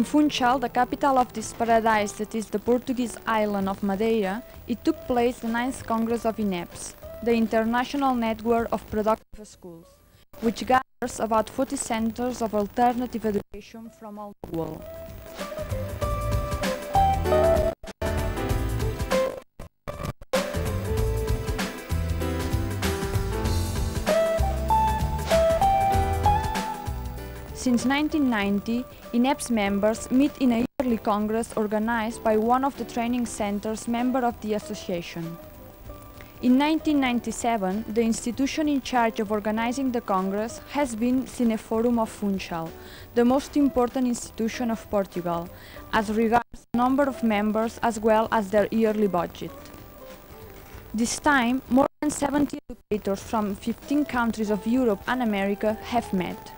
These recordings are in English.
In Funchal, the capital of this paradise that is the Portuguese island of Madeira, it took place the 9th Congress of INEPS, the International Network of Productive Schools, which gathers about 40 centers of alternative education from all the world. Since 1990, INEPS members meet in a yearly congress organized by one of the training centers member of the association. In 1997, the institution in charge of organizing the congress has been Cineforum of Funchal, the most important institution of Portugal, as regards number of members as well as their yearly budget. This time, more than 70 educators from 15 countries of Europe and America have met.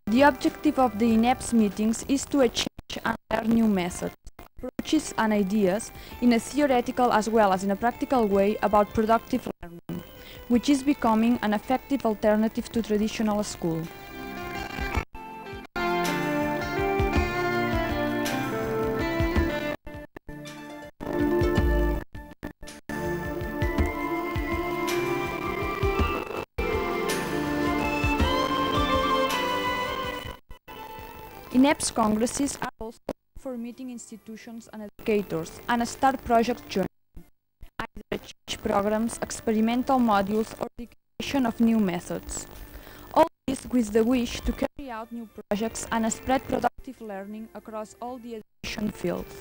The objective of the INEPS meetings is to exchange and learn new methods, approaches and ideas in a theoretical as well as in a practical way about productive learning, which is becoming an effective alternative to traditional school. INEPS congresses are also for meeting institutions and educators and a start project journey, either exchange programs, experimental modules or the creation of new methods. All this with the wish to carry out new projects and spread productive learning across all the education fields.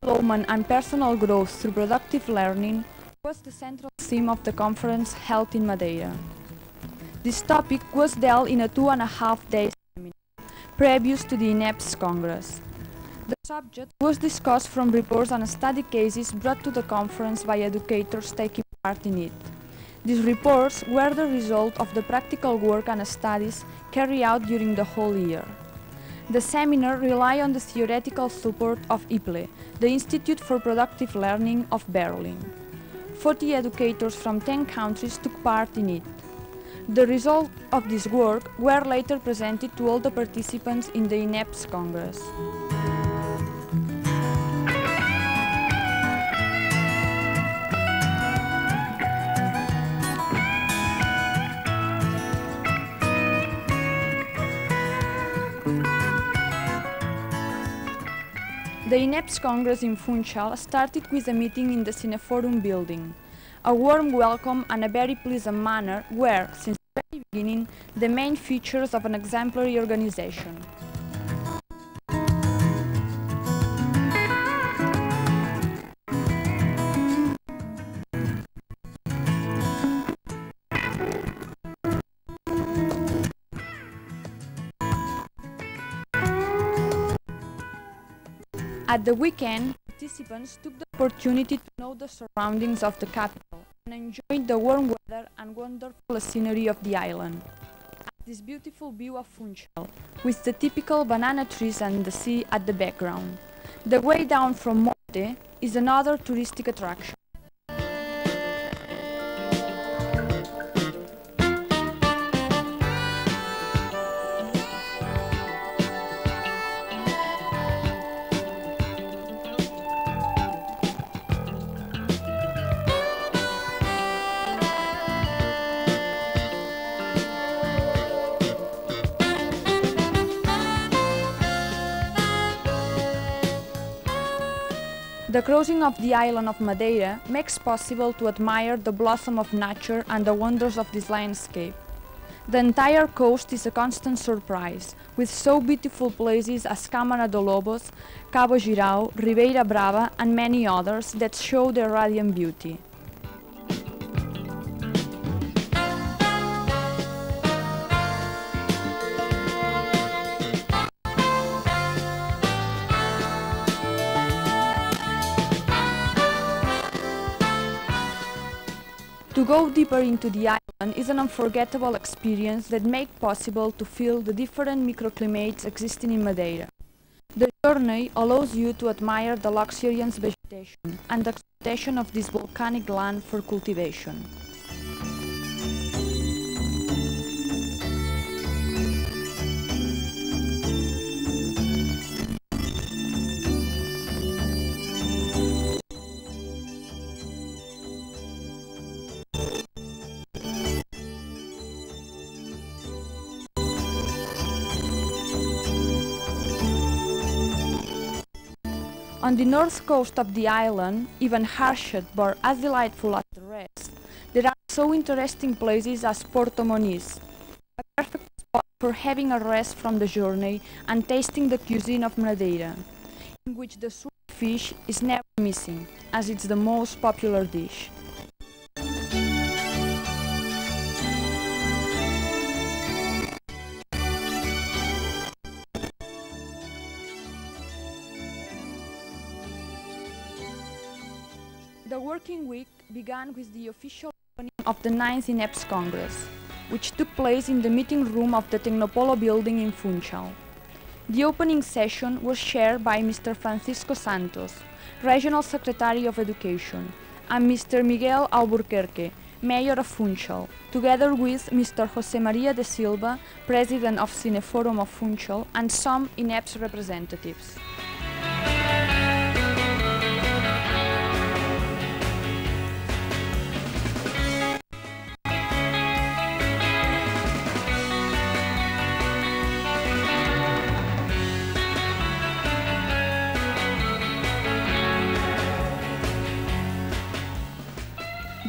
Development and personal growth through productive learning was the central theme of the conference held in Madeira. This topic was dealt in a 2.5-day seminar, previous to the INEPS Congress. The subject was discussed from reports and study cases brought to the conference by educators taking part in it. These reports were the result of the practical work and studies carried out during the whole year. The seminar relied on the theoretical support of IPLE, the Institute for Productive Learning of Berlin. 40 educators from 10 countries took part in it. The results of this work were later presented to all the participants in the INEPS Congress. The INEPS Congress in Funchal started with a meeting in the Cineforum building. A warm welcome and a very pleasant manner were, since the very beginning, the main features of an exemplary organization. At the weekend, participants took the opportunity to know the surroundings of the capital and enjoyed the warm weather and wonderful scenery of the island. This beautiful view of Funchal, with the typical banana trees and the sea at the background. The way down from Monte is another touristic attraction. The crossing of the island of Madeira makes possible to admire the blossom of nature and the wonders of this landscape. The entire coast is a constant surprise, with so beautiful places as Câmara de Lobos, Cabo Girau, Ribeira Brava and many others that show their radiant beauty. To go deeper into the island is an unforgettable experience that makes possible to feel the different microclimates existing in Madeira. The journey allows you to admire the luxuriant vegetation and the exploitation of this volcanic land for cultivation. On the north coast of the island, even harsher but as delightful as the rest, there are so interesting places as Porto Moniz, a perfect spot for having a rest from the journey and tasting the cuisine of Madeira, in which the sweet fish is never missing, as it's the most popular dish. The working week began with the official opening of the 9th INEPS Congress, which took place in the meeting room of the Tecnopolo building in Funchal. The opening session was chaired by Mr. Francisco Santos, Regional Secretary of Education, and Mr. Miguel Albuquerque, Mayor of Funchal, together with Mr. José María de Silva, President of Cineforum of Funchal, and some INEPS representatives.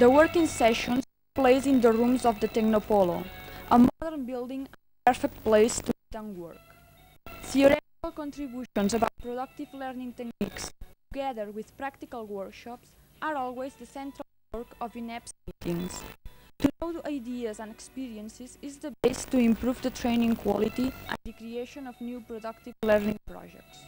The working sessions took place in the rooms of the Tecnopolo, a modern building and a perfect place to meet and work. Theoretical contributions about productive learning techniques, together with practical workshops, are always the central work of INEPS meetings. To know the ideas and experiences is the base to improve the training quality and the creation of new productive learning projects.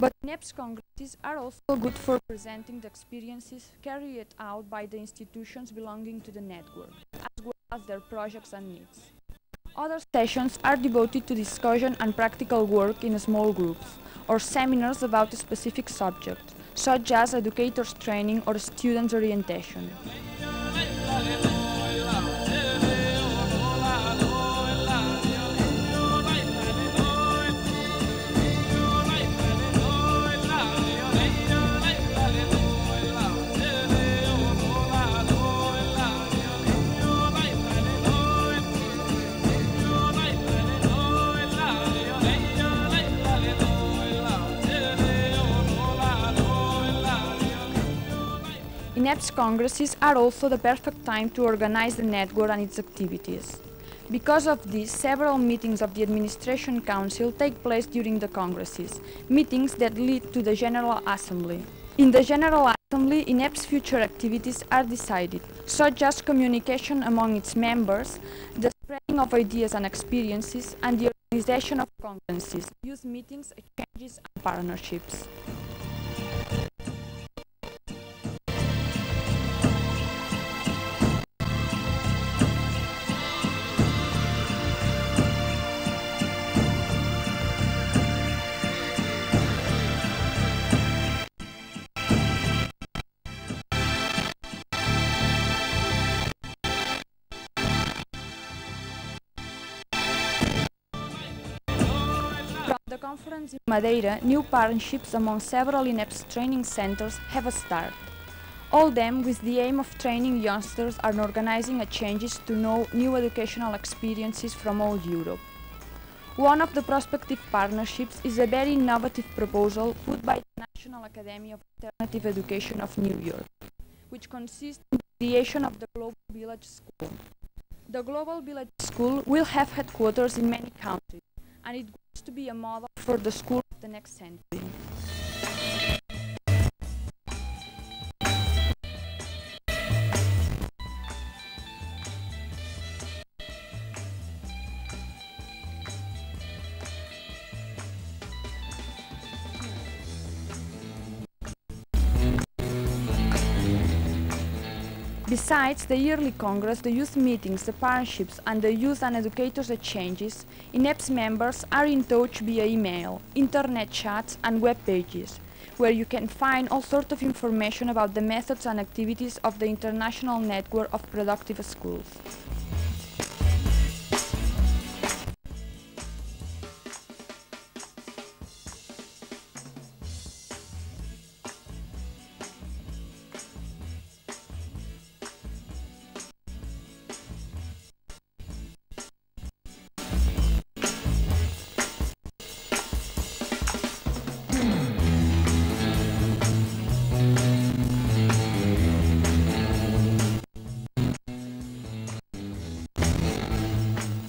But INEPS congresses are also good for presenting the experiences carried out by the institutions belonging to the network, as well as their projects and needs. Other sessions are devoted to discussion and practical work in small groups, or seminars about a specific subject, such as educators' training or students' orientation. INEPS congresses are also the perfect time to organize the network and its activities. Because of this, several meetings of the Administration Council take place during the congresses, meetings that lead to the General Assembly. In the General Assembly, INEPS future activities are decided, such as communication among its members, the spreading of ideas and experiences, and the organization of conferences, youth meetings, exchanges, and partnerships. The conference in Madeira, new partnerships among several INEPS training centers have started, all them with the aim of training youngsters and organizing exchanges to know new educational experiences from all Europe. One of the prospective partnerships is a very innovative proposal put by the National Academy of Alternative Education of New York, which consists in creation of the Global Village School. The Global Village School will have headquarters in many countries, and it wants to be a model for the school of the next century. Besides the yearly congress, the youth meetings, the partnerships and the youth and educators exchanges, INEPS members are in touch via email, internet chats and web pages, where you can find all sorts of information about the methods and activities of the international network of productive schools.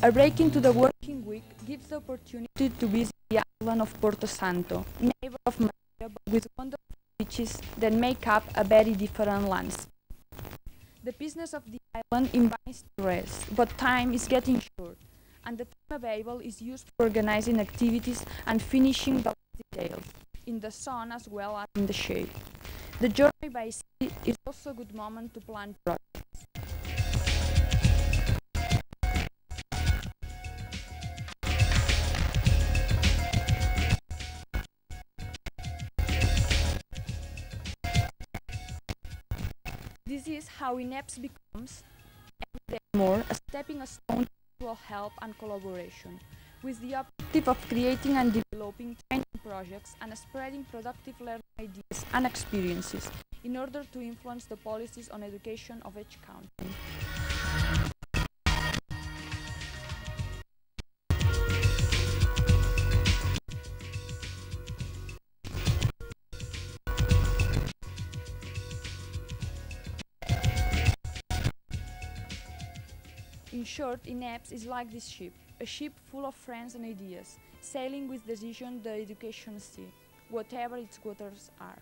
A break into the working week gives the opportunity to visit the island of Porto Santo, neighbor of Madeira, but with wonderful beaches that make up a very different landscape. The business of the island invites to rest, but time is getting short, and the time available is used for organizing activities and finishing the last details, in the sun as well as in the shade. The journey by sea is also a good moment to plan projects. This is how INEPS becomes, every day more, a stepping stone to mutual help and collaboration, with the objective of creating and developing training projects and spreading productive learning ideas and experiences in order to influence the policies on education of each country. In short, INEPS is like this ship, a ship full of friends and ideas, sailing with decision the education sea, whatever its waters are.